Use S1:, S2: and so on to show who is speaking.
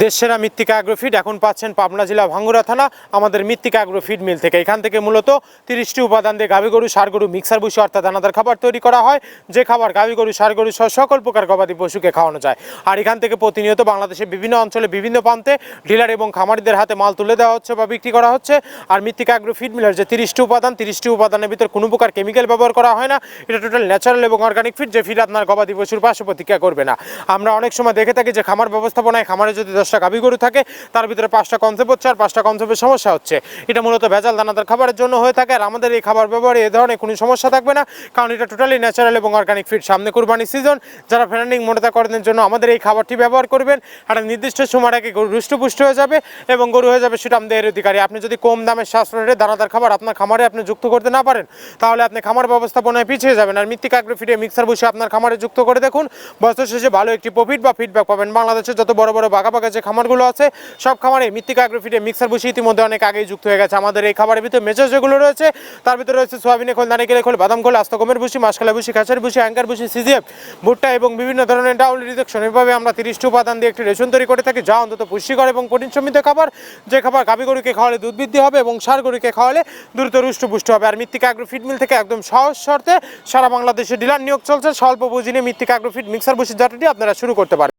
S1: দেশসেরা মৃত্তিকা অ্যাগ্রোফিড এখন পাচ্ছেন পাবনা জেলা ভাঙ্গুড়া থানা আমাদের মৃত্তিকা অ্যাগ্রোফিড মিল থেকে। এখান থেকে মূলত 30টি উপাদান দিয়ে গাভী গরু ষাঁড় গরু মিক্সার ভুসি অর্থাৎ দানাদার খাবার তৈরি করা হয়, যে খাবার গাভী গরু ষাঁড় গরু সহ সকল প্রকার গবাদি পশুকে খাওয়ানো যায়। আর এখান থেকে প্রতিনিয়ত বাংলাদেশের বিভিন্ন অঞ্চলে বিভিন্ন প্রান্তে ডিলার এবং খামারিদের হাতে মাল তুলে দেওয়া হচ্ছে বা বিক্রি করা হচ্ছে। আর মৃত্তিকা অ্যাগ্রোফিড মিলের যে 30টি উপাদানের ভিতর কোনো প্রকার কেমিক্যাল ব্যবহার করা হয় না। এটা টোটাল ন্যাচারাল এবং অর্গানিক ফিড, যে ফিড আপনার গবাদি পশুর পার্শ্ব প্রতিক্রিয়া করবে না। আমরা অনেক সময় দেখে থাকি যে খামার ব্যবস্থাপনায় খামারে যদি 10টা গাভী গরু থাকে তার ভিতরে 5টা কনসেপ্ট হচ্ছে আর 5টা কনসেপ্টের সমস্যা হচ্ছে। এটা মূলত ভেজাল দানাদার খাবারের জন্য হয়ে থাকে। আর আমাদের এই খাবার ব্যবহারে এ ধরনের কোনো সমস্যা থাকবে না, কারণ এটা টোটালি ন্যাচারাল এবং অর্গানিক ফিড। সামনে কুরবানি সিজন, যারা ফ্যান্ডিং মোটাতাকরণের জন্য আমাদের এই খাবারটি ব্যবহার করবেন, একটা নির্দিষ্ট সময় আগে গরু হৃষ্টপুষ্ট হয়ে যাবে এবং গরু হয়ে যাবে সেটা আমাদের অধিকারী। আপনি যদি কম দামে সাশ্রয়ের দানাদার খাবার আপনার খামারে আপনি যুক্ত করতে না পারেন, তাহলে আপনি খামার ব্যবস্থাপনায় পিছিয়ে যাবেন। আর মৃত্তিকা অ্যাগ্রোফিডে মিক্সার বসে আপনার খামারে যুক্ত করে দেখুন, বছর শেষে ভালো একটি প্রফিট বা ফিডব্যাক পাবেন। বাংলাদেশের যত বড় বড় বাঘা যে খামারগুলো আছে সব খামারে মৃত্তিকা অ্যাগ্রোফিডে মিক্সার ভুসি ইতিমধ্যে অনেক আগেই যুক্ত হয়ে গেছে। আমাদের এই খাবারের ভিতরে মেজাজ যেগুলো রয়েছে তার ভিতরে রয়েছে সোয়াবিনের খোল, নারিকেলের খোল, বাদাম খোল, আস্ত গমের ভুসি, মাসকলাই ভুসি, খাঁচার ভুসি, অ্যাঙ্কার ভুসি, সিজিএফ, ভুট্টা এবং বিভিন্ন ধরনের ডাউল রিডাকশন। এভাবে আমরা 30টি উপাদান দিয়ে একটি রেশন তৈরি করে থাকি, যা অন্তত পুষ্টিকর এবং প্রোটিন সমৃদ্ধ খাবার, যে খাবার গাভী গরুকে খাওয়ালে দুধ বৃদ্ধি হবে এবং ষাঁড় গরুকে খাওয়ালে দ্রুত হৃষ্টপুষ্ট হবে। আর মৃত্তিকা অ্যাগ্রোফিড মিল থেকে একদম সহজ শর্তে সারা বাংলাদেশে ডিলার নিয়োগ চলছে। স্বল্প পুঁজি নিয়ে মৃত্তিকা অ্যাগ্রোফিড মিক্সার ভুসির যাত্রাটি আপনারা শুরু করতে পারেন।